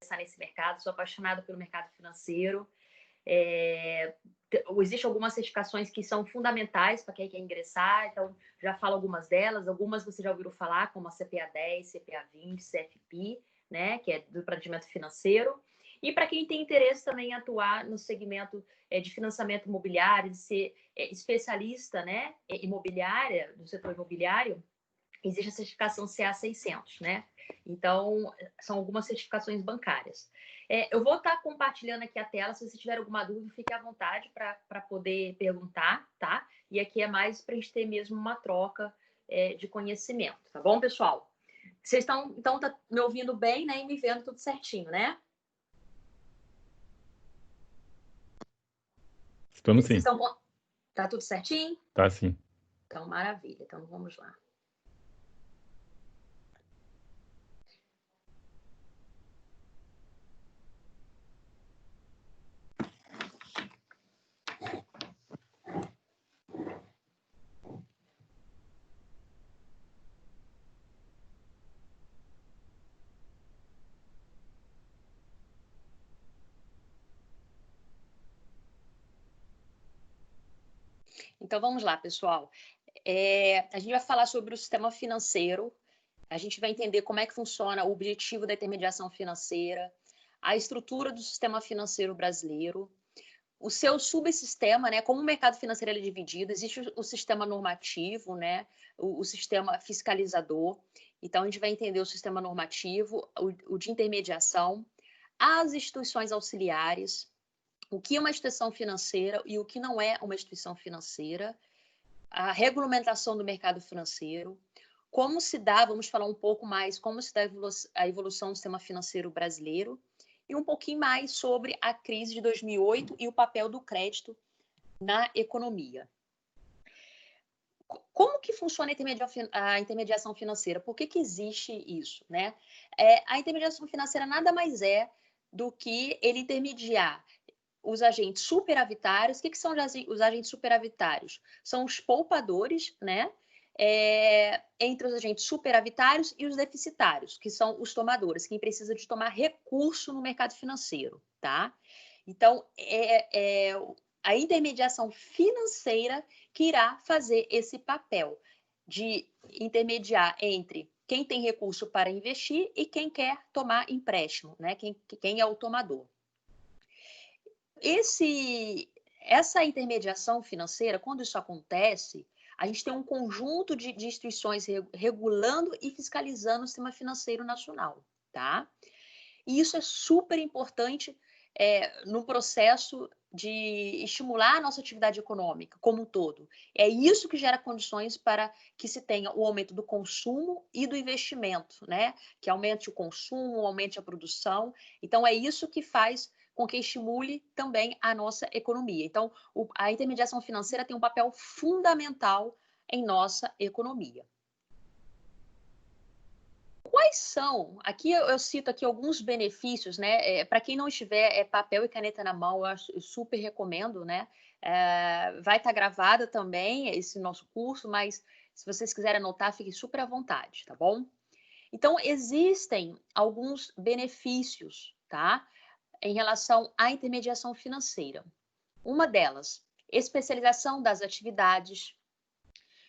ingressar nesse mercado, sou apaixonada pelo mercado financeiro. Existem algumas certificações que são fundamentais para quem quer ingressar, então já falo algumas delas, algumas você já ouviram falar, como a CPA 10, CPA 20, CFP, né, que é do planejamento financeiro. E para quem tem interesse também em atuar no segmento de financiamento imobiliário, de ser especialista, né, imobiliária, do setor imobiliário, existe a certificação CA 600, né? Então, são algumas certificações bancárias. Eu vou estar compartilhando aqui a tela, se você tiver alguma dúvida, fique à vontade para poder perguntar, tá? E aqui é mais para a gente ter mesmo uma troca de conhecimento, tá bom, pessoal? Vocês estão, então, tá me ouvindo bem, né? E me vendo tudo certinho, né? Estamos sim. Tá tudo certinho? Tá sim. Então, maravilha. Então, vamos lá. Então, vamos lá, pessoal. A gente vai falar sobre o sistema financeiro, a gente vai entender como é que funciona o objetivo da intermediação financeira, a estrutura do sistema financeiro brasileiro, o seu subsistema, né? Como o mercado financeiro é dividido, existe o sistema normativo, né? O sistema fiscalizador. Então, a gente vai entender o sistema normativo, o de intermediação, as instituições auxiliares, o que é uma instituição financeira e o que não é uma instituição financeira, a regulamentação do mercado financeiro, como se dá, vamos falar um pouco mais, como se dá a evolução do sistema financeiro brasileiro e um pouquinho mais sobre a crise de 2008 e o papel do crédito na economia. Como que funciona a intermediação financeira? Por que existe isso, né? A intermediação financeira nada mais é do que ele intermediar os agentes superavitários. O que são os agentes superavitários? São os poupadores, né? Entre os agentes superavitários e os deficitários, que são os tomadores, quem precisa de tomar recurso no mercado financeiro, tá? Então, a intermediação financeira que irá fazer esse papel de intermediar entre quem tem recurso para investir e quem quer tomar empréstimo, né? Quem é o tomador. Essa intermediação financeira, quando isso acontece, a gente tem um conjunto de instituições regulando e fiscalizando o sistema financeiro nacional, tá? E isso é super importante no processo de estimular a nossa atividade econômica como um todo. É isso que gera condições para que se tenha o aumento do consumo e do investimento, né? Que aumente o consumo, aumente a produção. Então, é isso que faz com que estimule também a nossa economia. Então, a intermediação financeira tem um papel fundamental em nossa economia. Quais são? Aqui eu cito aqui alguns benefícios, né? Para quem não tiver papel e caneta na mão, eu super recomendo, né? Vai estar gravada também esse nosso curso, mas se vocês quiserem anotar, fiquem super à vontade, tá bom? Então, existem alguns benefícios, tá? Em relação à intermediação financeira. Uma delas, especialização das atividades,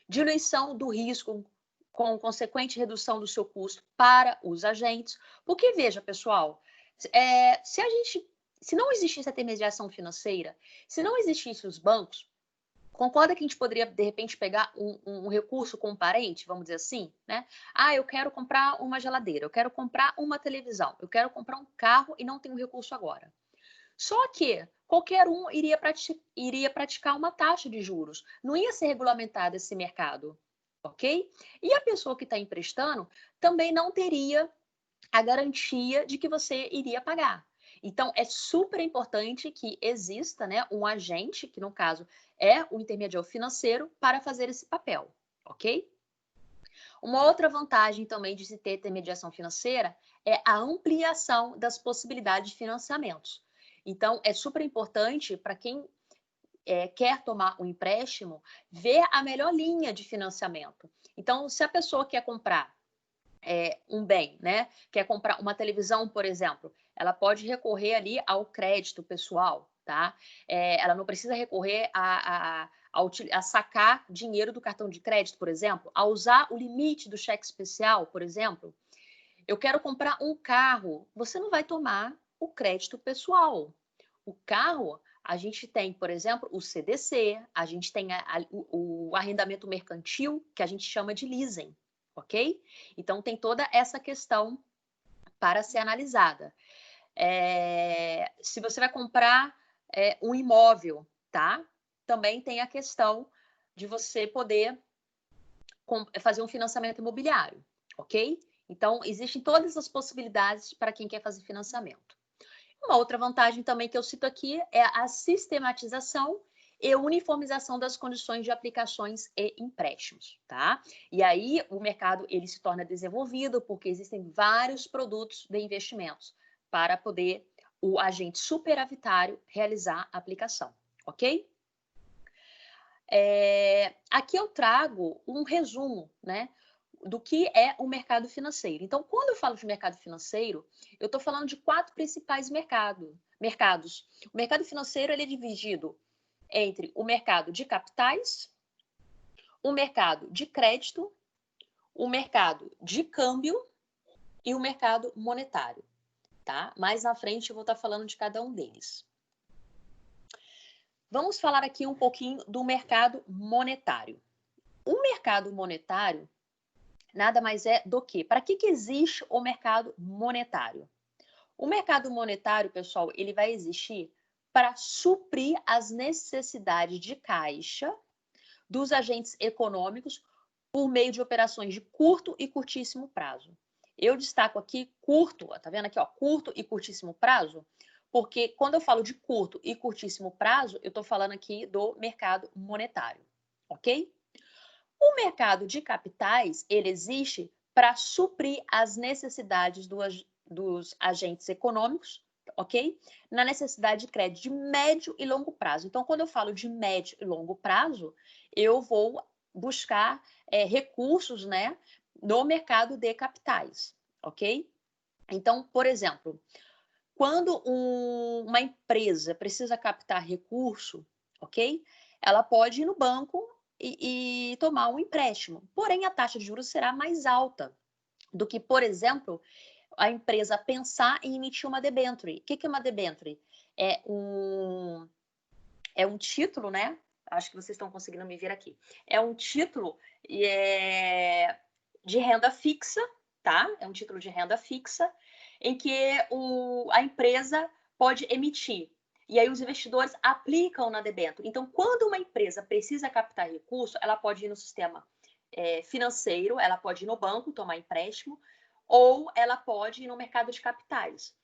diluição do risco com consequente redução do seu custo para os agentes. Porque, veja, pessoal, se não existisse a intermediação financeira, se não existissem os bancos, concorda que a gente poderia, de repente, pegar um recurso com um parente, vamos dizer assim, né? Eu quero comprar uma geladeira, eu quero comprar uma televisão, eu quero comprar um carro e não tenho recurso agora. Só que qualquer um iria praticar uma taxa de juros, não ia ser regulamentado esse mercado, ok? E a pessoa que está emprestando também não teria a garantia de que você iria pagar. Então, é super importante que exista, né, um agente, que no caso é o intermediário financeiro, para fazer esse papel, ok? Uma outra vantagem também de se ter intermediação financeira é a ampliação das possibilidades de financiamentos. Então, é super importante para quem quer tomar um empréstimo, ver a melhor linha de financiamento. Então, se a pessoa quer comprar um bem, né? Quer comprar uma televisão, por exemplo, ela pode recorrer ali ao crédito pessoal, tá? Ela não precisa recorrer a sacar dinheiro do cartão de crédito, por exemplo, a usar o limite do cheque especial, por exemplo. Eu quero comprar um carro, você não vai tomar o crédito pessoal. O carro, a gente tem, por exemplo, o CDC, a gente tem o arrendamento mercantil, que a gente chama de leasing, ok? Então, tem toda essa questão para ser analisada. Se você vai comprar um imóvel, tá? Também tem a questão de você poder fazer um financiamento imobiliário, ok? Então, existem todas as possibilidades para quem quer fazer financiamento. Uma outra vantagem também que eu cito aqui é a sistematização e uniformização das condições de aplicações e empréstimos, tá? E aí o mercado ele se torna desenvolvido porque existem vários produtos de investimentos para poder o agente superavitário realizar a aplicação, ok? Aqui eu trago um resumo, né, do que é o mercado financeiro. Então, quando eu falo de mercado financeiro, eu estou falando de 4 principais mercados. O mercado financeiro ele é dividido entre o mercado de capitais, o mercado de crédito, o mercado de câmbio e o mercado monetário, tá? Mais na frente eu vou estar falando de cada um deles. Vamos falar aqui um pouquinho do mercado monetário. O mercado monetário nada mais é do que, para que existe o mercado monetário? O mercado monetário, pessoal, ele vai existir para suprir as necessidades de caixa dos agentes econômicos por meio de operações de curto e curtíssimo prazo. Eu destaco aqui curto, tá vendo aqui, ó, curto e curtíssimo prazo, porque quando eu falo de curto e curtíssimo prazo, eu estou falando aqui do mercado monetário, ok? O mercado de capitais, ele existe para suprir as necessidades dos agentes econômicos, ok? Na necessidade de crédito de médio e longo prazo. Então, quando eu falo de médio e longo prazo, eu vou buscar recursos, né, no mercado de capitais, ok? Então, por exemplo, quando uma empresa precisa captar recurso, ok? Ela pode ir no banco e tomar um empréstimo. Porém, a taxa de juros será mais alta do que, por exemplo, a empresa pensar em emitir uma debenture. O que é uma debenture? É um título, né? Acho que vocês estão conseguindo me ver aqui. É um título de renda fixa, tá? É um título de renda fixa em que a empresa pode emitir. E aí os investidores aplicam na debênture. Então, quando uma empresa precisa captar recurso, ela pode ir no sistema financeiro, ela pode ir no banco tomar empréstimo, ou ela pode ir no mercado de capitais.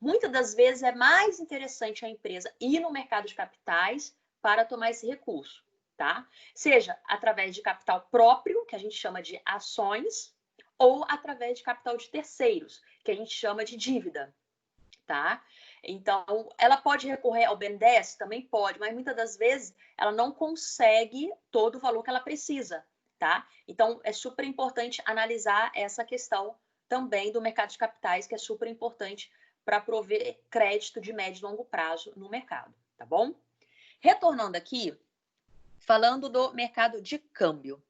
Muitas das vezes é mais interessante a empresa ir no mercado de capitais para tomar esse recurso, tá? Seja através de capital próprio, que a gente chama de ações, ou através de capital de terceiros, que a gente chama de dívida, tá? Então, ela pode recorrer ao BNDES? Também pode, mas muitas das vezes ela não consegue todo o valor que ela precisa, tá? Então, é super importante analisar essa questão também do mercado de capitais, que é super importante para prover crédito de médio e longo prazo no mercado, tá bom? Retornando aqui, falando do mercado de câmbio.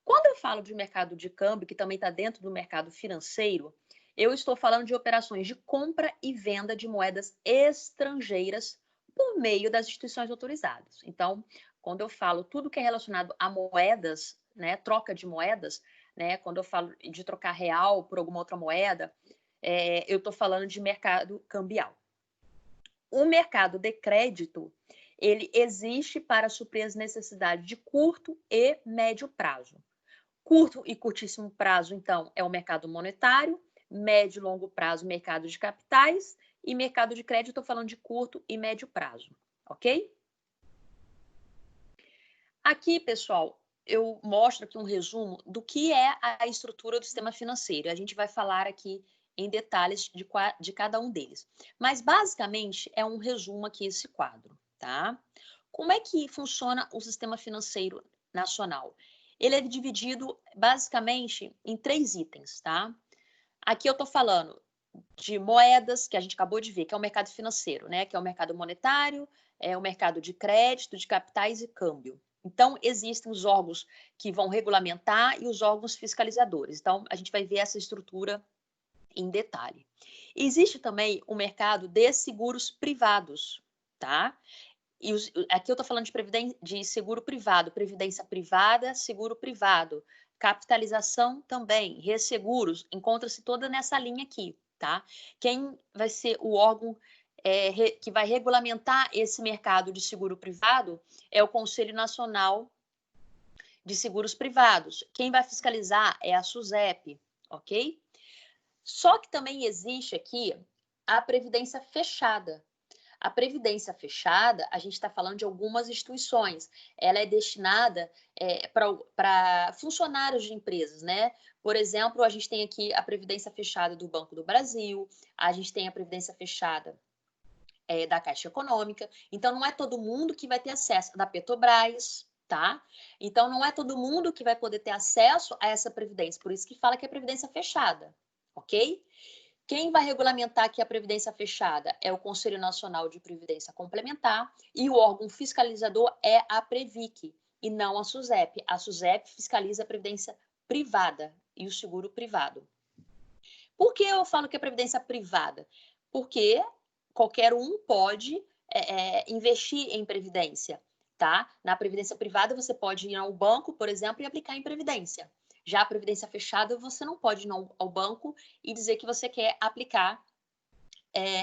Quando eu falo de mercado de câmbio, que também está dentro do mercado financeiro, eu estou falando de operações de compra e venda de moedas estrangeiras por meio das instituições autorizadas. Então, quando eu falo tudo que é relacionado a moedas, né, troca de moedas, né, quando eu falo de trocar real por alguma outra moeda, eu estou falando de mercado cambial. O mercado de crédito, ele existe para suprir as necessidades de curto e médio prazo. Curto e curtíssimo prazo, então, é o mercado monetário, médio e longo prazo, mercado de capitais, e mercado de crédito, estou falando de curto e médio prazo, ok? Aqui, pessoal, eu mostro aqui um resumo do que é a estrutura do sistema financeiro. A gente vai falar aqui em detalhes de cada um deles. Mas, basicamente, é um resumo aqui esse quadro, tá? Como é que funciona o sistema financeiro nacional? Ele é dividido, basicamente, em 3 itens, tá? Aqui eu estou falando de moedas, que a gente acabou de ver, que é o mercado financeiro, né? Que é o mercado monetário, é o mercado de crédito, de capitais e câmbio. Então, existem os órgãos que vão regulamentar e os órgãos fiscalizadores. Então, a gente vai ver essa estrutura em detalhe. Existe também o mercado de seguros privados, tá? E aqui eu estou falando de seguro privado, previdência privada, seguro privado, capitalização também, resseguros, encontra-se toda nessa linha aqui, tá? Quem vai ser o órgão que vai regulamentar esse mercado de seguro privado é o Conselho Nacional de Seguros Privados. Quem vai fiscalizar é a SUSEP, ok? Só que também existe aqui a previdência fechada. A previdência fechada, a gente está falando de algumas instituições. Ela é destinada para funcionários de empresas, né? Por exemplo, a gente tem aqui a previdência fechada do Banco do Brasil, a gente tem a previdência fechada da Caixa Econômica. Então, não é todo mundo que vai ter acesso da Petrobras, tá? Então, não é todo mundo que vai poder ter acesso a essa previdência. Por isso que fala que é previdência fechada, ok? Quem vai regulamentar aqui a previdência fechada é o Conselho Nacional de Previdência Complementar e o órgão fiscalizador é a Previc e não a SUSEP. A SUSEP fiscaliza a previdência privada e o seguro privado. Por que eu falo que é previdência privada? Porque qualquer um pode investir em previdência, tá? Na previdência privada você pode ir ao banco, por exemplo, e aplicar em previdência. Já a previdência fechada, você não pode ir ao banco e dizer que você quer aplicar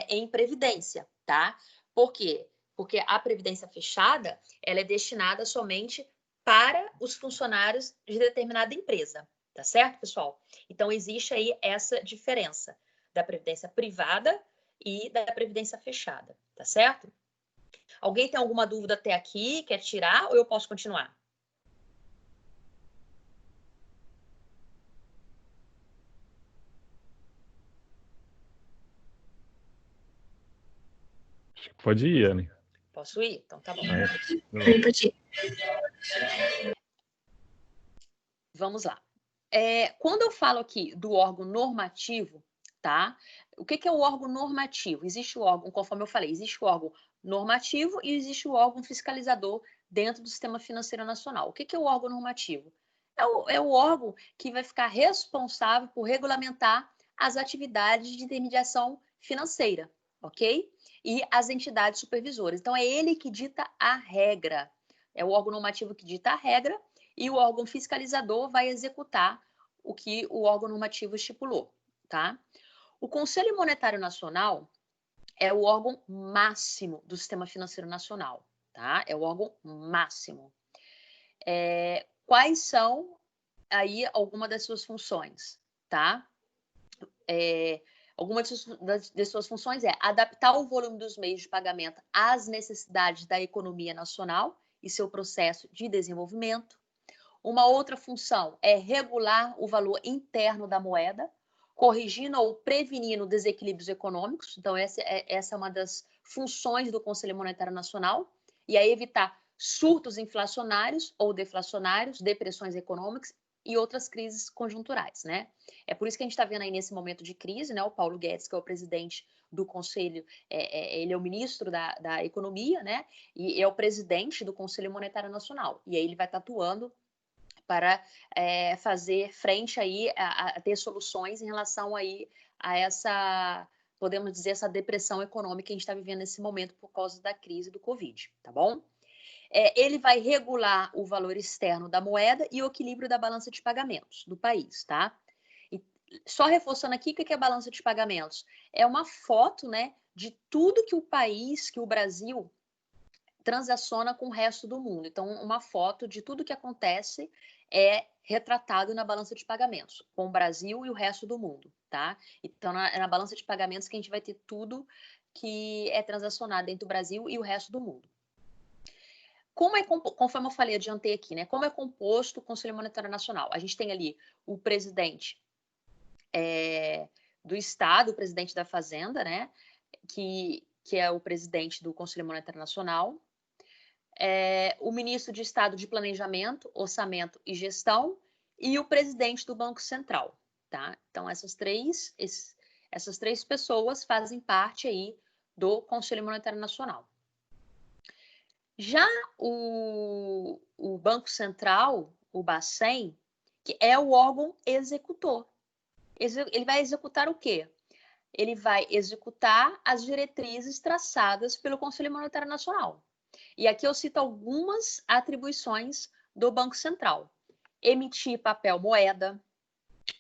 em previdência, tá? Por quê? Porque a previdência fechada, ela é destinada somente para os funcionários de determinada empresa, tá certo, pessoal? Então, existe aí essa diferença da previdência privada e da previdência fechada, tá certo? Alguém tem alguma dúvida até aqui? Quer tirar ou eu posso continuar? Pode ir, Anne. Posso ir? Então tá bom. Pode ir. Vamos lá. Quando eu falo aqui do órgão normativo, tá? O que é o órgão normativo? Existe o órgão, conforme eu falei, existe o órgão normativo e existe o órgão fiscalizador dentro do Sistema Financeiro Nacional. O que é o órgão normativo? É o órgão que vai ficar responsável por regulamentar as atividades de intermediação financeira, ok? E as entidades supervisoras. Então, é ele que dita a regra. É o órgão normativo que dita a regra e o órgão fiscalizador vai executar o que o órgão normativo estipulou, tá? O Conselho Monetário Nacional é o órgão máximo do Sistema Financeiro Nacional, tá? É o órgão máximo. Quais são aí algumas das suas funções, tá? Alguma das suas funções é adaptar o volume dos meios de pagamento às necessidades da economia nacional e seu processo de desenvolvimento. Uma outra função é regular o valor interno da moeda, corrigindo ou prevenindo desequilíbrios econômicos. Então, essa é uma das funções do Conselho Monetário Nacional, e é evitar surtos inflacionários ou deflacionários, depressões econômicas e outras crises conjunturais, né? É por isso que a gente está vendo aí nesse momento de crise, né? O Paulo Guedes, que é o presidente do Conselho, ele é o ministro da Economia, né? E é o presidente do Conselho Monetário Nacional. E aí ele vai estar atuando para fazer frente aí a ter soluções em relação aí a essa, podemos dizer, essa depressão econômica que a gente está vivendo nesse momento por causa da crise do Covid, tá bom? Ele vai regular o valor externo da moeda e o equilíbrio da balança de pagamentos do país, tá? E só reforçando aqui, o que é a balança de pagamentos? É uma foto, né, de tudo que o país, que o Brasil transaciona com o resto do mundo. Então, uma foto de tudo que acontece é retratado na balança de pagamentos, com o Brasil e o resto do mundo, tá? Então, na balança de pagamentos que a gente vai ter tudo que é transacionado entre o Brasil e o resto do mundo. Conforme eu falei, adiantei aqui, né? Como é composto o Conselho Monetário Nacional? A gente tem ali o presidente do Estado, o presidente da Fazenda, né? Que é o presidente do Conselho Monetário Nacional. O ministro de Estado de Planejamento, Orçamento e Gestão e o presidente do Banco Central, tá? Então, Essas 3 pessoas fazem parte aí do Conselho Monetário Nacional. Já o Banco Central, o Bacen, que é o órgão executor. Ele vai executar o quê? Ele vai executar as diretrizes traçadas pelo Conselho Monetário Nacional. E aqui eu cito algumas atribuições do Banco Central: emitir papel moeda,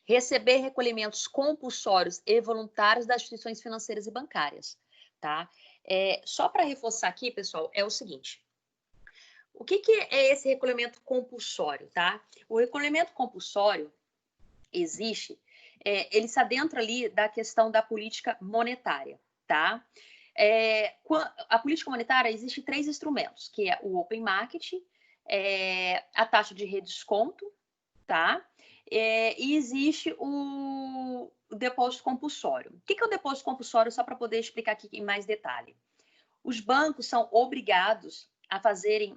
receber recolhimentos compulsórios e voluntários das instituições financeiras e bancárias, tá? Só para reforçar aqui, pessoal, é o seguinte: o que é esse recolhimento compulsório, tá? O recolhimento compulsório existe, ele se adentra ali da questão da política monetária, tá? A política monetária existe 3 instrumentos, que é o open market, a taxa de redesconto, tá? E existe o depósito compulsório. O que é o depósito compulsório, só para poder explicar aqui em mais detalhe? Os bancos são obrigados a fazerem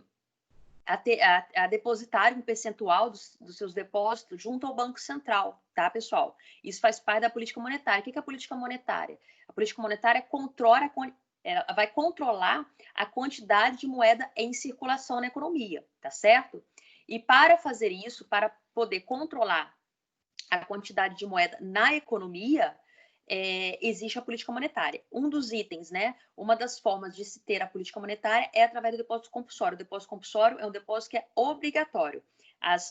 a depositar um percentual dos seus depósitos junto ao Banco Central, tá, pessoal? Isso faz parte da política monetária. O que é a política monetária? A política monetária vai controlar a quantidade de moeda em circulação na economia, tá certo? E para fazer isso, para poder controlar a quantidade de moeda na economia, existe a política monetária. Um dos itens, né? Uma das formas de se ter a política monetária é através do depósito compulsório. O depósito compulsório é um depósito que é obrigatório.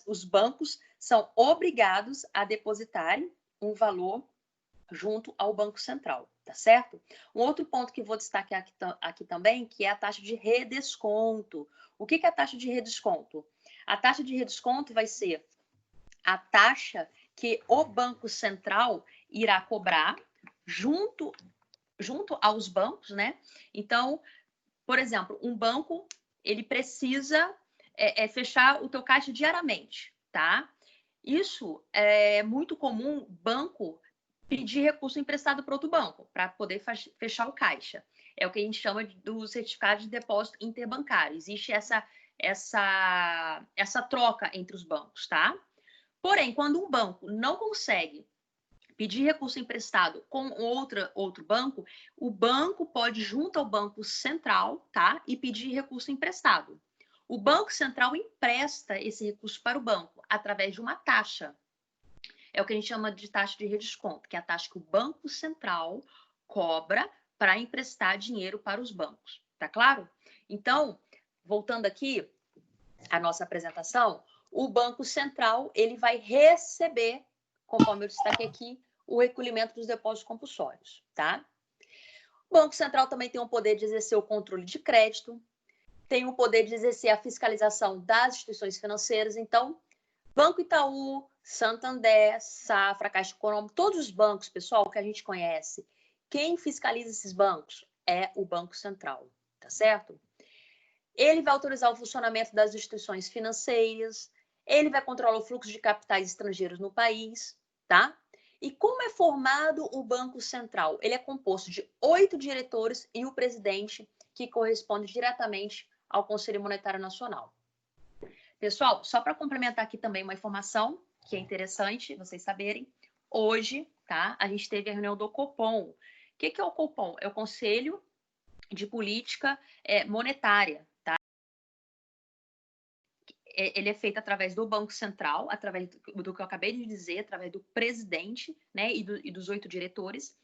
Os bancos são obrigados a depositarem um valor junto ao Banco Central, tá certo? Um outro ponto que vou destacar aqui também, que é a taxa de redesconto. O que é a taxa de redesconto? A taxa de redesconto vai ser a taxa que o Banco Central irá cobrar junto aos bancos, né? Então, por exemplo, um banco, ele precisa fechar o teu caixa diariamente, tá? Isso é muito comum, banco pedir recurso emprestado para outro banco, para poder fechar o caixa. É o que a gente chama do certificado de depósito interbancário. Existe essa troca entre os bancos, tá? Porém, quando um banco não consegue pedir recurso emprestado com outro banco, o banco pode ir junto ao Banco Central, tá? E pedir recurso emprestado. O Banco Central empresta esse recurso para o banco através de uma taxa. É o que a gente chama de taxa de redesconto, que é a taxa que o Banco Central cobra para emprestar dinheiro para os bancos. Tá claro? Então, voltando aqui à nossa apresentação, o Banco Central ele vai receber, conforme eu destaquei aqui, o recolhimento dos depósitos compulsórios, tá? O Banco Central também tem o poder de exercer o controle de crédito, tem o poder de exercer a fiscalização das instituições financeiras. Então, Banco Itaú, Santander, Safra, Caixa Econômica, todos os bancos, pessoal, que a gente conhece, quem fiscaliza esses bancos é o Banco Central, tá certo? Ele vai autorizar o funcionamento das instituições financeiras, ele vai controlar o fluxo de capitais estrangeiros no país, tá? E como é formado o Banco Central? Ele é composto de 8 diretores e o presidente, que corresponde diretamente ao Conselho Monetário Nacional. Pessoal, só para complementar aqui também uma informação que é interessante vocês saberem, hoje, tá? A gente teve a reunião do Copom. O que é o Copom? É o Conselho de Política Monetária, tá? Ele é feito através do Banco Central, através do que eu acabei de dizer, através do presidente, né, e dos 8 diretores.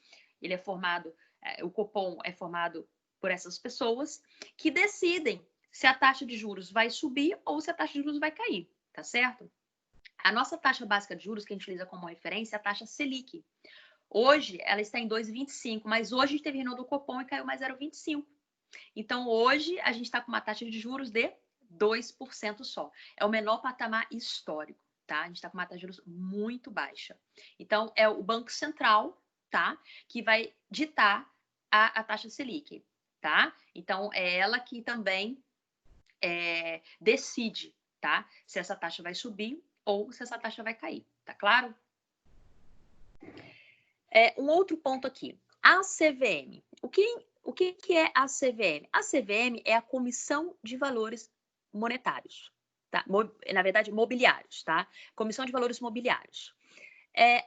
Ele é formado, o Copom é formado por essas pessoas que decidem se a taxa de juros vai subir ou se a taxa de juros vai cair, tá certo? A nossa taxa básica de juros, que a gente utiliza como referência, é a taxa Selic. Hoje, ela está em 2,25, mas hoje a gente teve reunião do Copom e caiu mais 0,25. Então, hoje, a gente está com uma taxa de juros de 2% só. É o menor patamar histórico, tá? A gente está com uma taxa de juros muito baixa. Então, é o Banco Central, tá? Que vai ditar a taxa Selic, tá? Então, é ela que também decide, tá? Se essa taxa vai subir ou se essa taxa vai cair, tá claro? Um outro ponto aqui. A CVM. O que é a CVM? A CVM é a Comissão de Valores Monetários, tá? Na verdade, mobiliários, tá? Comissão de Valores Mobiliários.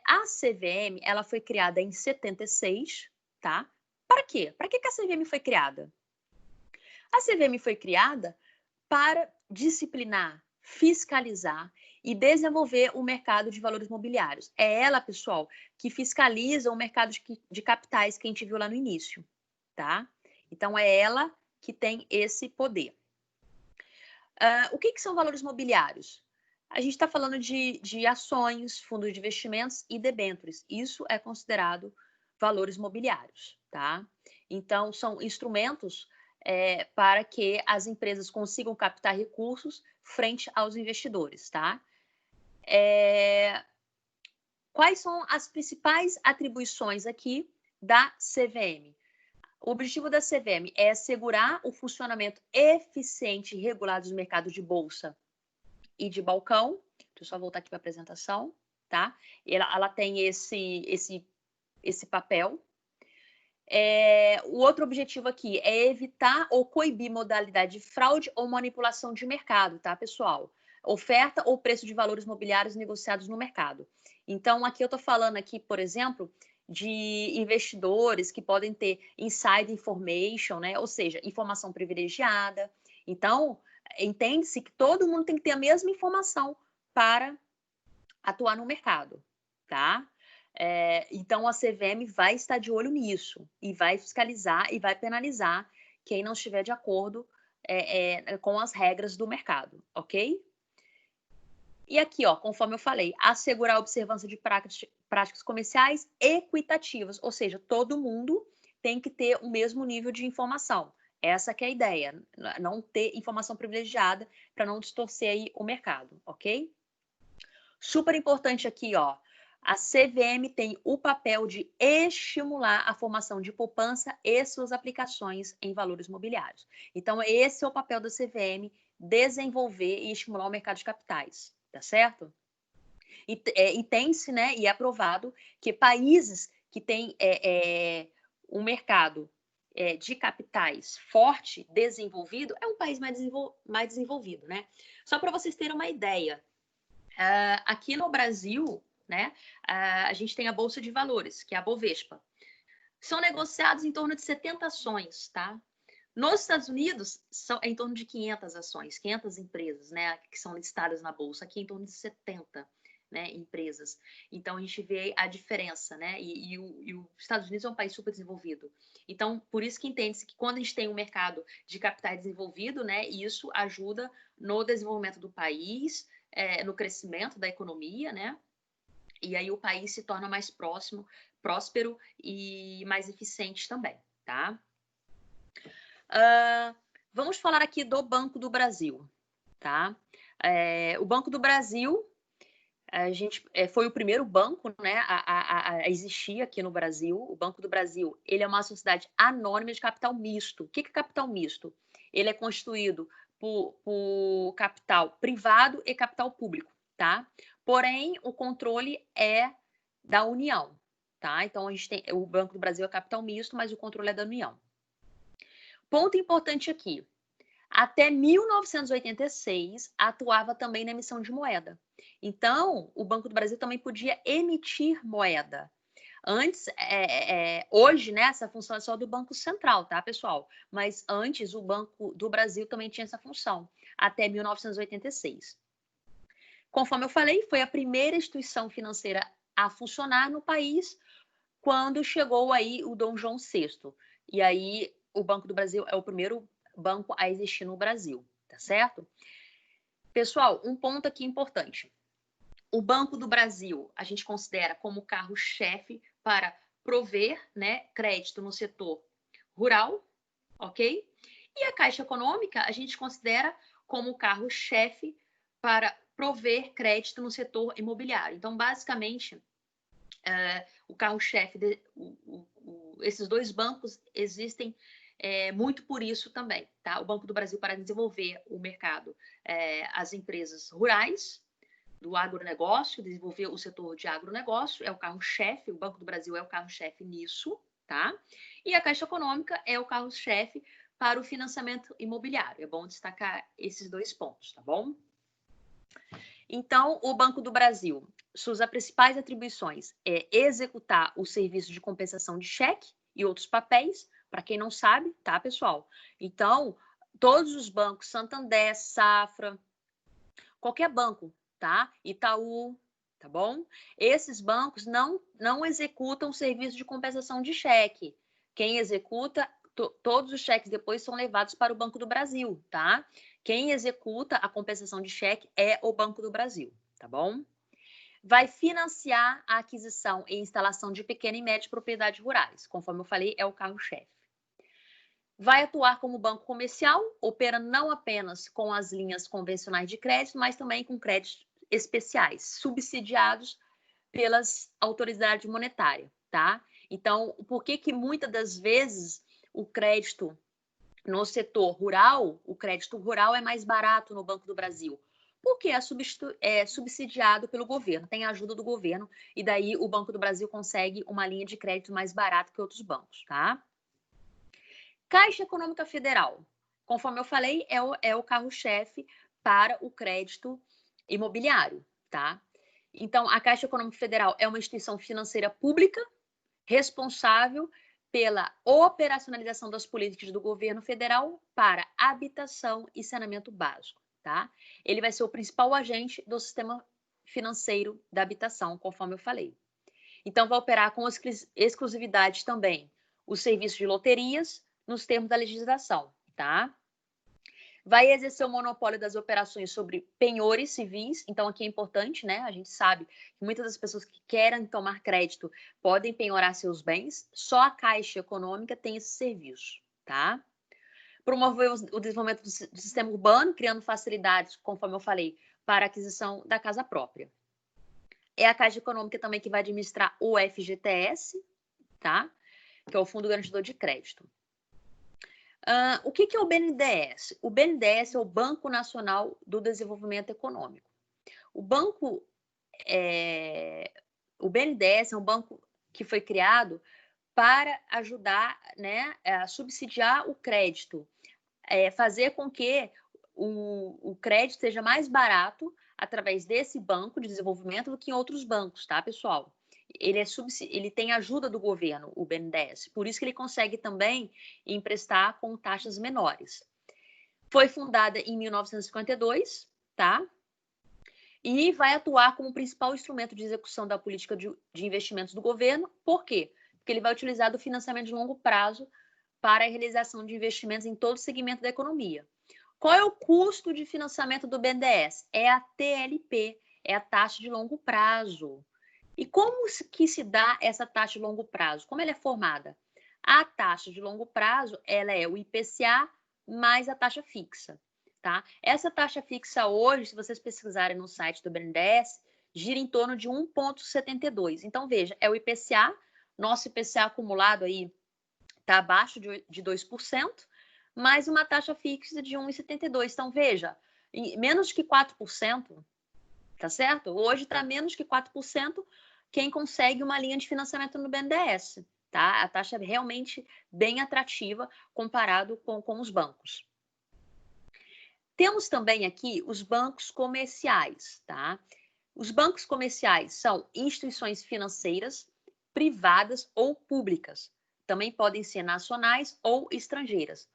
A CVM, ela foi criada em 76, tá? Para quê? Para que a CVM foi criada? A CVM foi criada para disciplinar, fiscalizar e desenvolver o mercado de valores mobiliários. É ela, pessoal, que fiscaliza o mercado de capitais que a gente viu lá no início, tá? Então, é ela que tem esse poder. O que são valores mobiliários? A gente está falando de ações, fundos de investimentos e debêntures. Isso é considerado valores mobiliários, tá? Então, são instrumentos para que as empresas consigam captar recursos frente aos investidores, tá? Quais são as principais atribuições aqui da CVM? O objetivo da CVM é assegurar o funcionamento eficiente e regular dos mercados de bolsa e de balcão. Deixa eu só voltar aqui para a apresentação, tá? Ela tem esse papel. O outro objetivo aqui é evitar ou coibir modalidade de fraude ou manipulação de mercado, tá, pessoal? Oferta ou preço de valores mobiliários negociados no mercado. Então, aqui eu estou falando aqui, por exemplo, de investidores que podem ter inside information, né? Ou seja, informação privilegiada. Então, entende-se que todo mundo tem que ter a mesma informação para atuar no mercado, tá? Então, a CVM vai estar de olho nisso e vai fiscalizar e vai penalizar quem não estiver de acordo com as regras do mercado, ok? E aqui, ó, conforme eu falei, assegurar a observância de práticas comerciais equitativas, ou seja, todo mundo tem que ter o mesmo nível de informação. Essa que é a ideia, não ter informação privilegiada para não distorcer aí o mercado, ok? Super importante aqui, ó, a CVM tem o papel de estimular a formação de poupança e suas aplicações em valores mobiliários. Então, esse é o papel da CVM, desenvolver e estimular o mercado de capitais, tá certo? E tem-se, né, e é aprovado que países que têm um mercado de capitais forte, desenvolvido, é um país mais desenvolvido, né? Só para vocês terem uma ideia, aqui no Brasil, né, a gente tem a Bolsa de Valores, que é a Bovespa. São negociados em torno de 70 ações, tá? Nos Estados Unidos, são em torno de 500 ações, 500 empresas, né, que são listadas na Bolsa. Aqui em torno de 70, né, empresas. Então, a gente vê a diferença, né? E os Estados Unidos é um país super desenvolvido. Então, por isso que entende-se que quando a gente tem um mercado de capitais desenvolvido, né, isso ajuda no desenvolvimento do país, no crescimento da economia, né? E aí o país se torna mais próspero e mais eficiente também, tá? Vamos falar aqui do Banco do Brasil, tá? O Banco do Brasil, foi o primeiro banco, né, a existir aqui no Brasil. O Banco do Brasil, ele é uma sociedade anônima de capital misto. O que é capital misto? Ele é constituído por capital privado e capital público, tá? Porém, o controle é da União, tá? Então, a gente tem o Banco do Brasil é capital misto, mas o controle é da União. Ponto importante aqui. Até 1986, atuava também na emissão de moeda. Então, o Banco do Brasil também podia emitir moeda. Antes, hoje, né, essa função é só do Banco Central, tá, pessoal? Mas antes, o Banco do Brasil também tinha essa função, até 1986. Conforme eu falei, foi a primeira instituição financeira a funcionar no país quando chegou aí o Dom João VI. E aí, o Banco do Brasil é o primeiro banco a existir no Brasil, tá certo? Pessoal, um ponto aqui importante. O Banco do Brasil, a gente considera como carro-chefe para prover, né, crédito no setor rural, ok? E a Caixa Econômica, a gente considera como carro-chefe para prover crédito no setor imobiliário. Então, basicamente, o carro-chefe, esses dois bancos existem muito por isso também, tá? O Banco do Brasil para desenvolver o mercado, as empresas rurais, do agronegócio, desenvolver o setor de agronegócio, é o carro-chefe, o Banco do Brasil é o carro-chefe nisso, tá? E a Caixa Econômica é o carro-chefe para o financiamento imobiliário. É bom destacar esses dois pontos, tá bom? Então, o Banco do Brasil, suas principais atribuições é executar o serviço de compensação de cheque e outros papéis, para quem não sabe, tá, pessoal? Então, todos os bancos, Santander, Safra, qualquer banco, tá? Itaú, tá bom? Esses bancos não executam o serviço de compensação de cheque. Quem executa, todos os cheques depois são levados para o Banco do Brasil, tá? Quem executa a compensação de cheque é o Banco do Brasil, tá bom? Vai financiar a aquisição e instalação de pequena e média propriedades rurais. Conforme eu falei, é o carro-chefe. Vai atuar como banco comercial, operando não apenas com as linhas convencionais de crédito, mas também com créditos especiais, subsidiados pelas autoridades monetárias, tá? Então, por que muitas das vezes o crédito no setor rural, o crédito rural é mais barato no Banco do Brasil? Porque é subsidiado pelo governo, tem a ajuda do governo, e daí o Banco do Brasil consegue uma linha de crédito mais barata que outros bancos, tá? Caixa Econômica Federal, conforme eu falei, é o carro-chefe para o crédito imobiliário, tá? Então, a Caixa Econômica Federal é uma instituição financeira pública responsável pela operacionalização das políticas do governo federal para habitação e saneamento básico, tá? Ele vai ser o principal agente do sistema financeiro da habitação, conforme eu falei. Então, vai operar com exclusividade também os serviços de loterias, nos termos da legislação, tá? Vai exercer o monopólio das operações sobre penhores civis. Então, aqui é importante, né? A gente sabe que muitas das pessoas que querem tomar crédito podem penhorar seus bens. Só a Caixa Econômica tem esse serviço, tá? Promover o desenvolvimento do sistema urbano, criando facilidades, conforme eu falei, para a aquisição da casa própria. É a Caixa Econômica também que vai administrar o FGTS, tá? Que é o Fundo Garantidor de Crédito. O que é o BNDES? O BNDES é o Banco Nacional do Desenvolvimento Econômico. O BNDES é um banco que foi criado para ajudar, né, a subsidiar o crédito, fazer com que o crédito seja mais barato através desse banco de desenvolvimento do que em outros bancos, tá, pessoal? Ele tem ajuda do governo, o BNDES, por isso que ele consegue também emprestar com taxas menores. Foi fundada em 1952, tá? E vai atuar como principal instrumento de execução da política de investimentos do governo. Por quê? Porque ele vai utilizar do financiamento de longo prazo para a realização de investimentos em todo o segmento da economia. Qual é o custo de financiamento do BNDES? É a TLP, é a taxa de longo prazo. E como que se dá essa taxa de longo prazo? Como ela é formada? A taxa de longo prazo, ela é o IPCA mais a taxa fixa, tá? Essa taxa fixa hoje, se vocês pesquisarem no site do BNDES, gira em torno de 1,72. Então, veja, é o IPCA, nosso IPCA acumulado aí está abaixo de 2%, mais uma taxa fixa de 1,72. Então, veja, menos que 4%, tá certo? Hoje está menos que 4% quem consegue uma linha de financiamento no BNDES, tá? A taxa é realmente bem atrativa comparado com os bancos. Temos também aqui os bancos comerciais, tá? Os bancos comerciais são instituições financeiras privadas ou públicas. Também podem ser nacionais ou estrangeiras,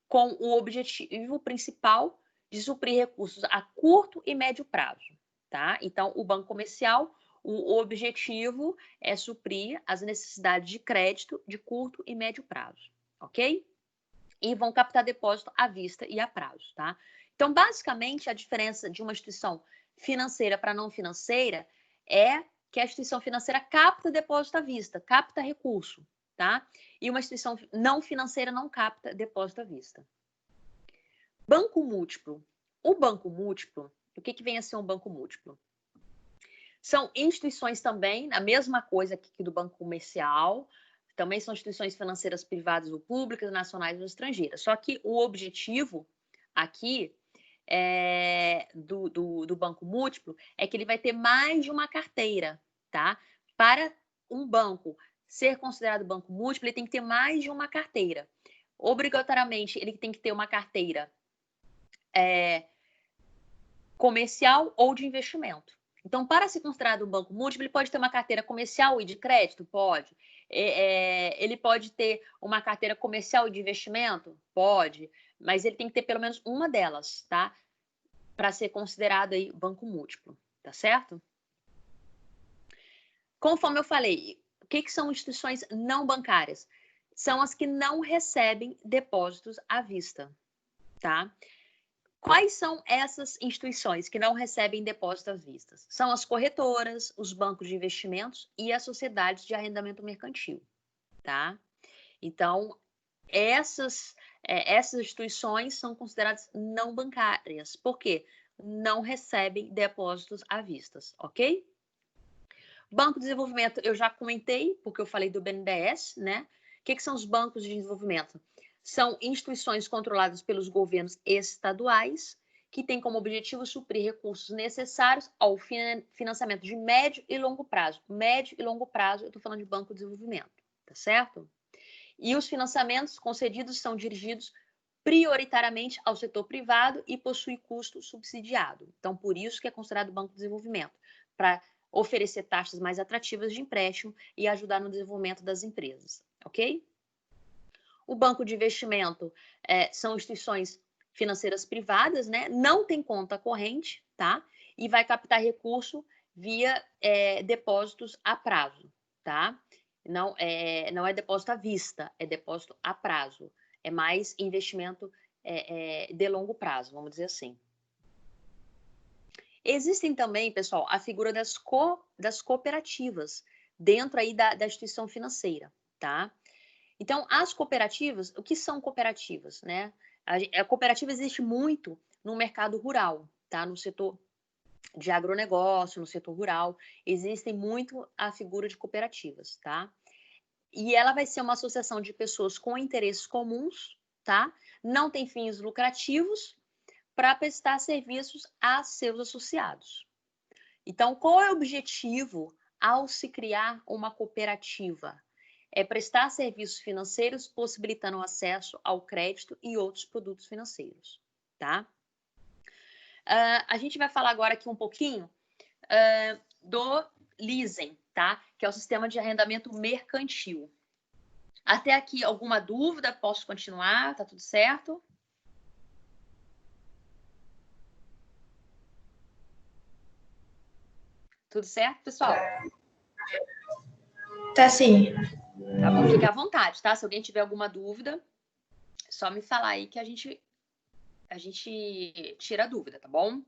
com o objetivo principal de suprir recursos a curto e médio prazo, tá? Então, o banco comercial, o objetivo é suprir as necessidades de crédito de curto e médio prazo, ok? E vão captar depósito à vista e a prazo, tá? Então, basicamente, a diferença de uma instituição financeira para não financeira é que a instituição financeira capta depósito à vista, capta recurso, tá? E uma instituição não financeira não capta depósito à vista. Banco múltiplo. O banco múltiplo, o que vem a ser um banco múltiplo? São instituições também, a mesma coisa que do banco comercial, também são instituições financeiras privadas ou públicas, nacionais ou estrangeiras. Só que o objetivo aqui do banco múltiplo é que ele vai ter mais de uma carteira, tá? Para um banco ser considerado banco múltiplo, ele tem que ter mais de uma carteira. Obrigatoriamente, ele tem que ter uma carteira comercial ou de investimento. Então, para ser considerado um banco múltiplo, ele pode ter uma carteira comercial e de crédito? Pode. Ele pode ter uma carteira comercial e de investimento? Pode. Mas ele tem que ter pelo menos uma delas, tá? Para ser considerado aí banco múltiplo, tá certo? Conforme eu falei, o que são instituições não bancárias? São as que não recebem depósitos à vista, tá? Quais são essas instituições que não recebem depósitos à vista? São as corretoras, os bancos de investimentos e as sociedades de arrendamento mercantil, tá? Então, essas instituições são consideradas não bancárias. Por quê? Não recebem depósitos à vista, ok? Banco de Desenvolvimento, eu já comentei, porque eu falei do BNDES, né? O que são os bancos de desenvolvimento? São instituições controladas pelos governos estaduais, que têm como objetivo suprir recursos necessários ao financiamento de médio e longo prazo. Médio e longo prazo, eu estou falando de Banco de Desenvolvimento, tá certo? E os financiamentos concedidos são dirigidos prioritariamente ao setor privado e possui custo subsidiado. Então, por isso que é considerado Banco de Desenvolvimento, para oferecer taxas mais atrativas de empréstimo e ajudar no desenvolvimento das empresas, ok? O banco de investimento são instituições financeiras privadas, né? Não tem conta corrente, tá? E vai captar recurso via depósitos a prazo, tá? Não é depósito à vista, é depósito a prazo. É mais investimento de longo prazo, vamos dizer assim. Existem também, pessoal, a figura das cooperativas dentro aí da instituição financeira, tá? Então, as cooperativas, o que são cooperativas, né? A cooperativa existe muito no mercado rural, tá? No setor de agronegócio, no setor rural, existem muito a figura de cooperativas, tá? E ela vai ser uma associação de pessoas com interesses comuns, tá? Não tem fins lucrativos, para prestar serviços a seus associados. Então, qual é o objetivo ao se criar uma cooperativa? É prestar serviços financeiros possibilitando o acesso ao crédito e outros produtos financeiros, tá? A gente vai falar agora aqui um pouquinho do leasing, tá? Que é o sistema de arrendamento mercantil. Até aqui, alguma dúvida? Posso continuar? Tá tudo certo? Tudo certo, pessoal? Tá sim. Tá bom, fique à vontade, tá? Se alguém tiver alguma dúvida, é só me falar aí que a gente tira a dúvida, tá bom?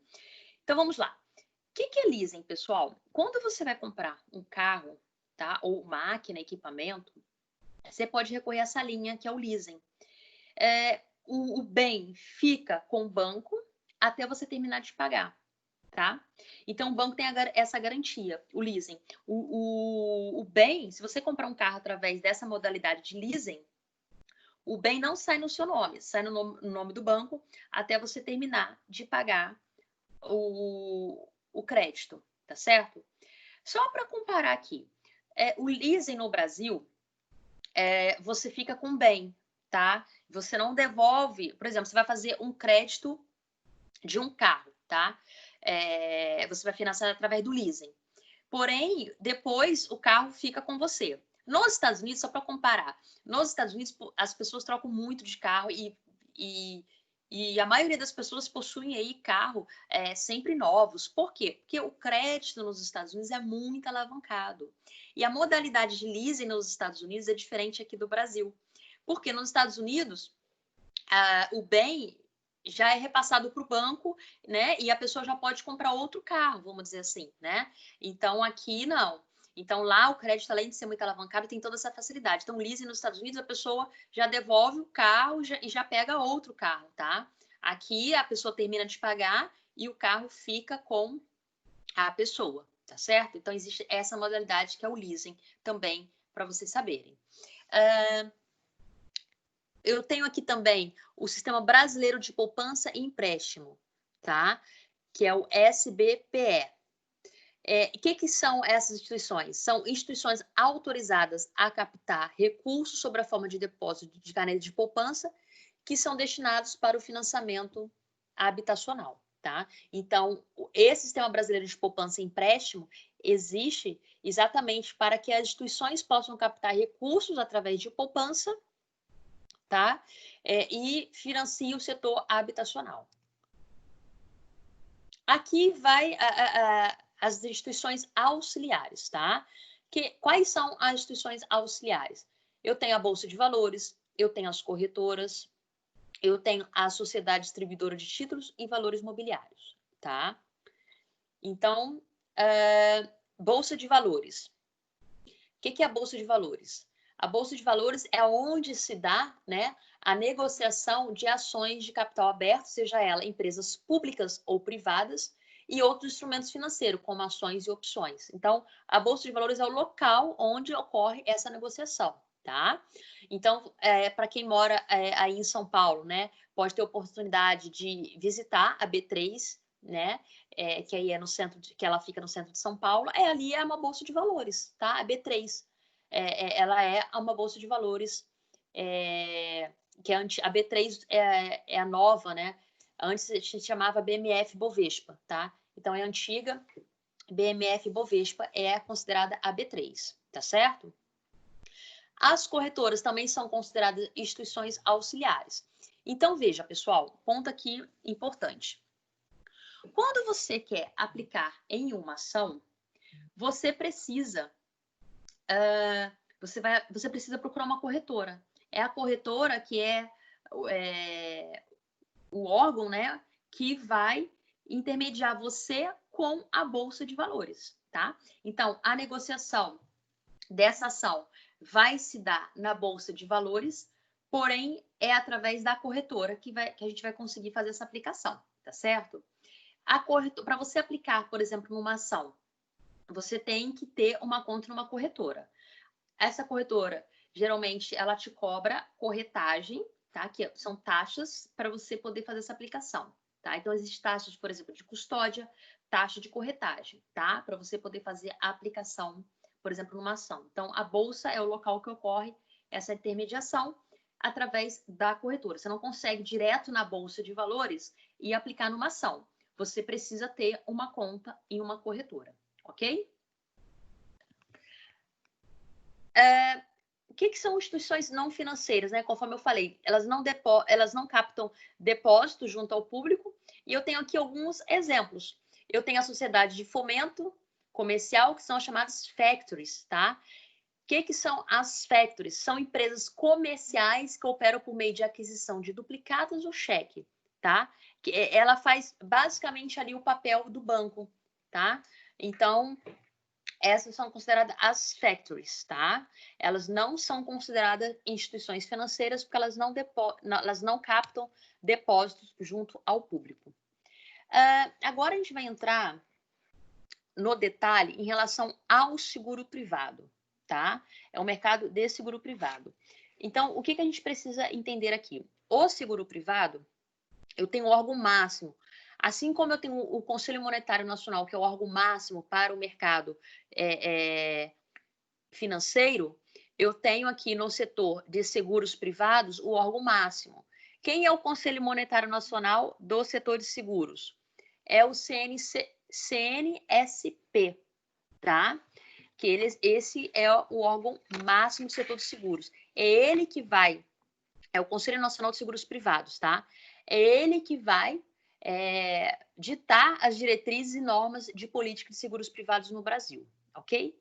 Então vamos lá. O que é leasing, pessoal? Quando você vai comprar um carro, tá? Ou máquina, equipamento, você pode recorrer a essa linha que é o leasing. O bem fica com o banco até você terminar de pagar, tá? Então, o banco tem essa garantia, o leasing. O bem, se você comprar um carro através dessa modalidade de leasing, o bem não sai no seu nome, sai no nome do banco até você terminar de pagar o crédito, tá certo? Só para comparar aqui, o leasing no Brasil, você fica com bem, tá? Você não devolve, por exemplo, você vai fazer um crédito de um carro, tá? Você vai financiar através do leasing. Porém, depois o carro fica com você. Nos Estados Unidos, só para comparar, nos Estados Unidos as pessoas trocam muito de carro e a maioria das pessoas possuem aí carro sempre novos. Por quê? Porque o crédito nos Estados Unidos é muito alavancado. E a modalidade de leasing nos Estados Unidos é diferente aqui do Brasil. Porque nos Estados Unidos, o bem já é repassado para o banco, né? E a pessoa já pode comprar outro carro, vamos dizer assim, né? Então, aqui não. Então, lá o crédito, além de ser muito alavancado, tem toda essa facilidade. Então, leasing nos Estados Unidos, a pessoa já devolve o carro e já pega outro carro, tá? Aqui, a pessoa termina de pagar e o carro fica com a pessoa, tá certo? Então, existe essa modalidade que é o leasing também, para vocês saberem. Eu tenho aqui também o Sistema Brasileiro de Poupança e Empréstimo, tá? Que é o SBPE. O que são essas instituições? São instituições autorizadas a captar recursos sob a forma de depósito de caneta de poupança que são destinados para o financiamento habitacional, tá? Então, esse Sistema Brasileiro de Poupança e Empréstimo existe exatamente para que as instituições possam captar recursos através de poupança, tá? E financie o setor habitacional. Aqui vai as instituições auxiliares, tá? Quais são as instituições auxiliares? Eu tenho a Bolsa de Valores, eu tenho as corretoras, eu tenho a Sociedade Distribuidora de Títulos e Valores Mobiliários, tá? Então, Bolsa de Valores. O que é a Bolsa de Valores? A Bolsa de Valores é onde se dá, né, a negociação de ações de capital aberto, seja ela empresas públicas ou privadas, e outros instrumentos financeiros, como ações e opções. Então, a Bolsa de Valores é o local onde ocorre essa negociação, tá? Então, para quem mora aí em São Paulo, né, pode ter oportunidade de visitar a B3, né, que aí é no centro, que ela fica no centro de São Paulo. Ali é uma bolsa de valores, tá? A B3, ela é uma bolsa de valores que a B3 é a nova, né? Antes a gente chamava BMF Bovespa, tá? Então é a antiga BMF Bovespa, é considerada a B3, tá certo? As corretoras também são consideradas instituições auxiliares. Então veja, pessoal, ponto aqui importante. Quando você quer aplicar em uma ação, você precisa você precisa procurar uma corretora. É a corretora que é o órgão, né, que vai intermediar você com a Bolsa de Valores, tá? Então, a negociação dessa ação vai se dar na Bolsa de Valores, porém, é através da corretora que a gente vai conseguir fazer essa aplicação, tá certo? Para você aplicar, por exemplo, numa ação, você tem que ter uma conta numa corretora. Essa corretora, geralmente, ela te cobra corretagem, tá? Que são taxas para você poder fazer essa aplicação, tá? Então, existem taxas, por exemplo, de custódia, taxa de corretagem, tá? Para você poder fazer a aplicação, por exemplo, numa ação. Então, a bolsa é o local que ocorre essa intermediação através da corretora. Você não consegue direto na bolsa de valores e aplicar numa ação. Você precisa ter uma conta em uma corretora, ok? O que são instituições não financeiras, né? Conforme eu falei, elas não captam depósito junto ao público. E eu tenho aqui alguns exemplos. Eu tenho a sociedade de fomento comercial, que são as chamadas factories, tá? O que são as factories? São empresas comerciais que operam por meio de aquisição de duplicatas ou cheque, tá? Ela faz basicamente ali o papel do banco, tá? Então, essas são consideradas as factories, tá? Elas não são consideradas instituições financeiras porque elas não captam depósitos junto ao público. Agora a gente vai entrar no detalhe em relação ao seguro privado, tá? É o mercado de seguro privado. Então, o que a gente precisa entender aqui? O seguro privado, eu tenho o órgão máximo. Assim como eu tenho o Conselho Monetário Nacional, que é o órgão máximo para o mercado financeiro, eu tenho aqui no setor de seguros privados o órgão máximo. Quem é o Conselho Monetário Nacional do setor de seguros? É o CNSP, tá? Esse é o órgão máximo do setor de seguros. É ele que vai, é o Conselho Nacional de Seguros Privados, tá? É ele que vai ditar as diretrizes e normas de política de seguros privados no Brasil, ok?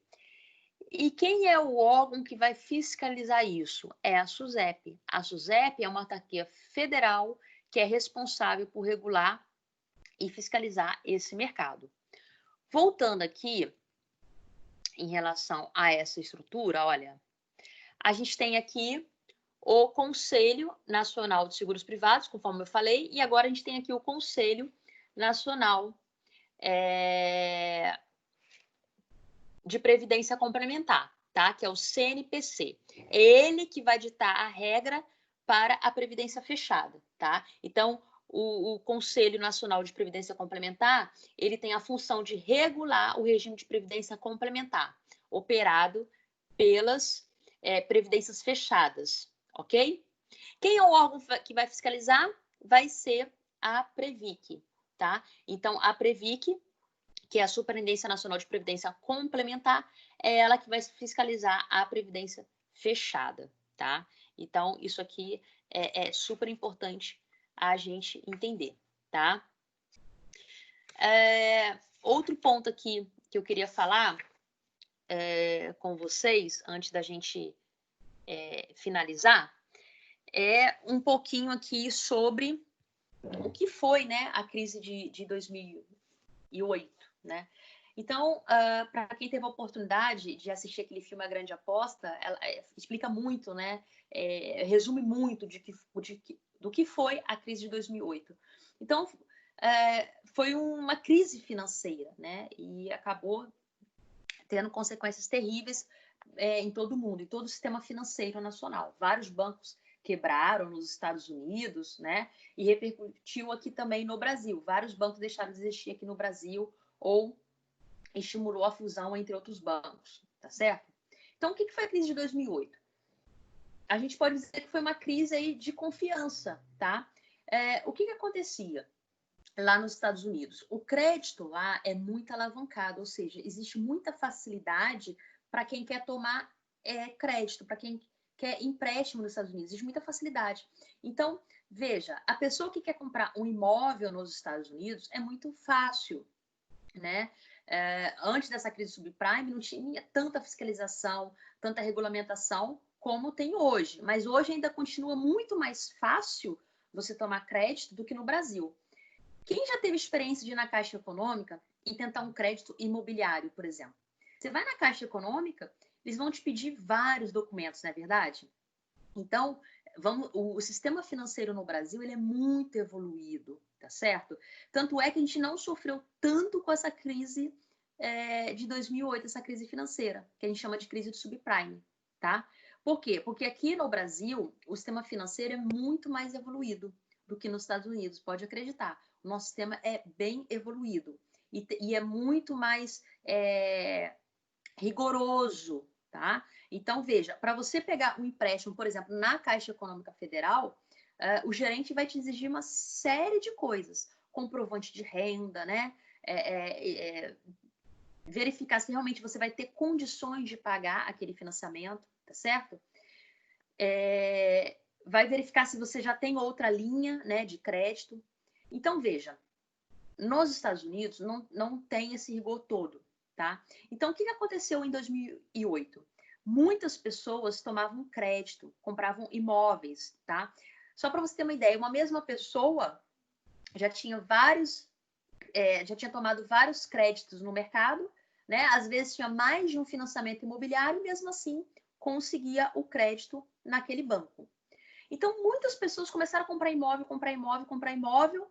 E quem é o órgão que vai fiscalizar isso? É a SUSEP. A SUSEP é uma autarquia federal que é responsável por regular e fiscalizar esse mercado. Voltando aqui, em relação a essa estrutura, olha, a gente tem aqui o Conselho Nacional de Seguros Privados, conforme eu falei, e agora a gente tem aqui o Conselho Nacional de Previdência Complementar, tá? Que é o CNPC. É ele que vai ditar a regra para a previdência fechada, tá? Então, o Conselho Nacional de Previdência Complementar, ele tem a função de regular o regime de previdência complementar, operado pelas previdências fechadas, ok? Quem é o órgão que vai fiscalizar? Vai ser a Previc, tá? Então, a Previc, que é a Superintendência Nacional de Previdência Complementar, é ela que vai fiscalizar a previdência fechada, tá? Então, isso aqui é super importante a gente entender, tá? Outro ponto aqui que eu queria falar com vocês, antes da gente finalizar, é um pouquinho aqui sobre o que foi, né, a crise de 2008, né? Então, para quem teve a oportunidade de assistir aquele filme A Grande Aposta, ela explica muito, né? Resume muito do que foi a crise de 2008. Então, foi uma crise financeira, né? E acabou tendo consequências terríveis em todo o mundo, em todo o sistema financeiro nacional. Vários bancos quebraram nos Estados Unidos, né? E repercutiu aqui também no Brasil. Vários bancos deixaram de existir aqui no Brasil ou estimulou a fusão entre outros bancos, tá certo? Então, o que foi a crise de 2008? A gente pode dizer que foi uma crise aí de confiança, tá? O que acontecia lá nos Estados Unidos? O crédito lá é muito alavancado, ou seja, existe muita facilidade para quem quer tomar crédito, para quem quer empréstimo nos Estados Unidos, existe muita facilidade. Então, veja, a pessoa que quer comprar um imóvel nos Estados Unidos é muito fácil, né? Antes dessa crise subprime, não tinha tanta fiscalização, tanta regulamentação como tem hoje. Mas hoje ainda continua muito mais fácil você tomar crédito do que no Brasil. Quem já teve experiência de ir na Caixa Econômica e tentar um crédito imobiliário, por exemplo? Você vai na Caixa Econômica, eles vão te pedir vários documentos, não é verdade? Então, o sistema financeiro no Brasil ele é muito evoluído, tá certo? Tanto é que a gente não sofreu tanto com essa crise de 2008, essa crise financeira, que a gente chama de crise do subprime, tá? Por quê? Porque aqui no Brasil, o sistema financeiro é muito mais evoluído do que nos Estados Unidos, pode acreditar. O nosso sistema é bem evoluído e é muito mais rigoroso, tá? Então, veja, para você pegar um empréstimo, por exemplo, na Caixa Econômica Federal, o gerente vai te exigir uma série de coisas, comprovante de renda, né? Verificar se realmente você vai ter condições de pagar aquele financiamento, tá certo? Vai verificar se você já tem outra linha, né, de crédito. Então, veja, nos Estados Unidos não tem esse rigor todo, tá? Então, o que aconteceu em 2008? Muitas pessoas tomavam crédito, compravam imóveis, tá? Só para você ter uma ideia, uma mesma pessoa já tinha tomado vários créditos no mercado, né? Às vezes tinha mais de um financiamento imobiliário e mesmo assim conseguia o crédito naquele banco. Então, muitas pessoas começaram a comprar imóvel,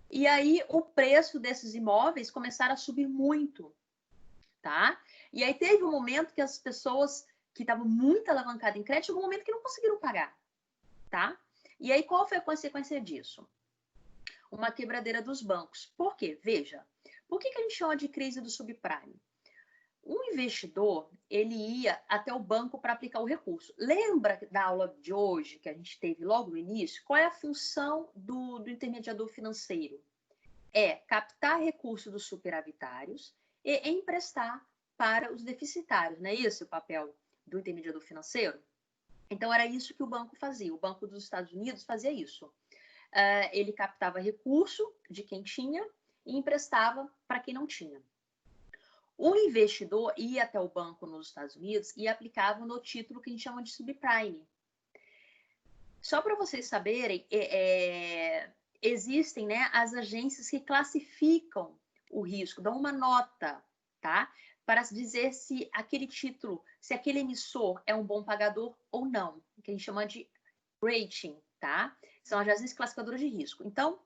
e aí o preço desses imóveis começaram a subir muito, tá? E aí teve um momento que as pessoas que estavam muito alavancadas em crédito, chegou um momento que não conseguiram pagar, tá? E aí qual foi a consequência disso? Uma quebradeira dos bancos. Por quê? Veja, por que a gente chama de crise do subprime? Um investidor, ele ia até o banco para aplicar o recurso. Lembra da aula de hoje que a gente teve logo no início? Qual é a função do intermediador financeiro? É captar recursos dos superavitários e emprestar para os deficitários. Não é esse o papel do intermediador financeiro? Então, era isso que o banco fazia. O Banco dos Estados Unidos fazia isso. Ele captava recurso de quem tinha e emprestava para quem não tinha. O investidor ia até o banco nos Estados Unidos e aplicava no título que a gente chama de subprime. Só para vocês saberem, existem, né, as agências que classificam o risco, dão uma nota, tá? Para dizer se aquele título, se aquele emissor é um bom pagador ou não, que a gente chama de rating, tá? São as agências classificadoras de risco. Então,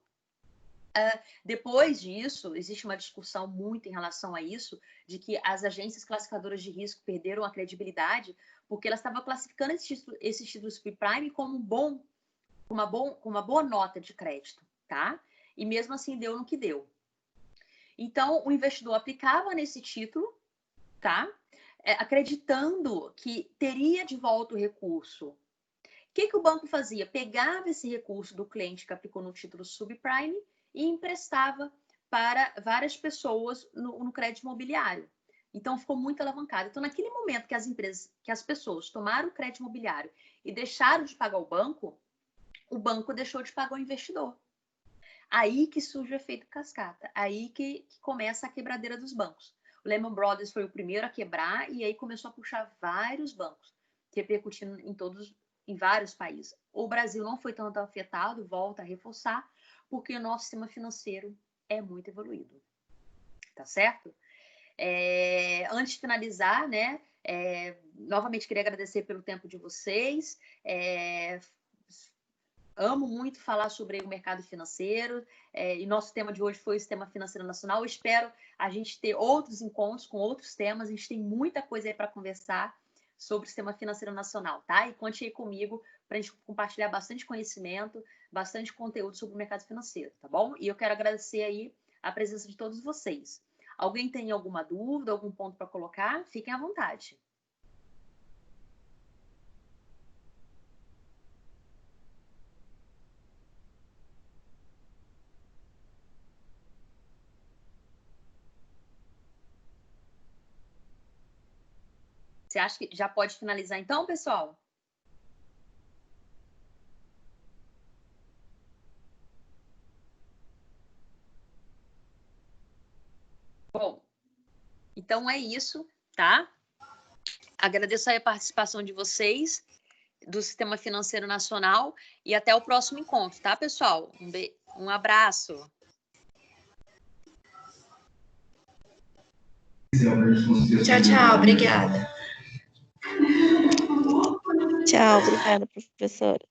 depois disso, existe uma discussão muito em relação a isso, de que as agências classificadoras de risco perderam a credibilidade porque elas estavam classificando esses títulos subprime como uma boa nota de crédito, tá? E mesmo assim deu no que deu. Então, o investidor aplicava nesse título, tá? Acreditando que teria de volta o recurso. O que o banco fazia? Pegava esse recurso do cliente que aplicou no título subprime e emprestava para várias pessoas no crédito imobiliário. Então, ficou muito alavancado. Então, naquele momento que as pessoas tomaram o crédito imobiliário e deixaram de pagar o banco deixou de pagar o investidor. Aí que surge o efeito cascata. Aí que começa a quebradeira dos bancos. O Lehman Brothers foi o primeiro a quebrar e aí começou a puxar vários bancos, repercutindo em vários países. O Brasil não foi tanto afetado, volta a reforçar, porque o nosso sistema financeiro é muito evoluído. Tá certo? Antes de finalizar, né, novamente queria agradecer pelo tempo de vocês. Amo muito falar sobre o mercado financeiro, e nosso tema de hoje foi o Sistema Financeiro Nacional. Eu espero a gente ter outros encontros com outros temas. A gente tem muita coisa aí para conversar sobre o Sistema Financeiro Nacional, tá? E conte aí comigo para a gente compartilhar bastante conhecimento, bastante conteúdo sobre o mercado financeiro, tá bom? E eu quero agradecer aí a presença de todos vocês. Alguém tem alguma dúvida, algum ponto para colocar? Fiquem à vontade. Você acha que já pode finalizar então, pessoal? Bom, então é isso, tá? Agradeço aí a participação de vocês do Sistema Financeiro Nacional e até o próximo encontro, tá, pessoal? Um abraço. Tchau, tchau. Obrigada. Tchau, obrigada, professora.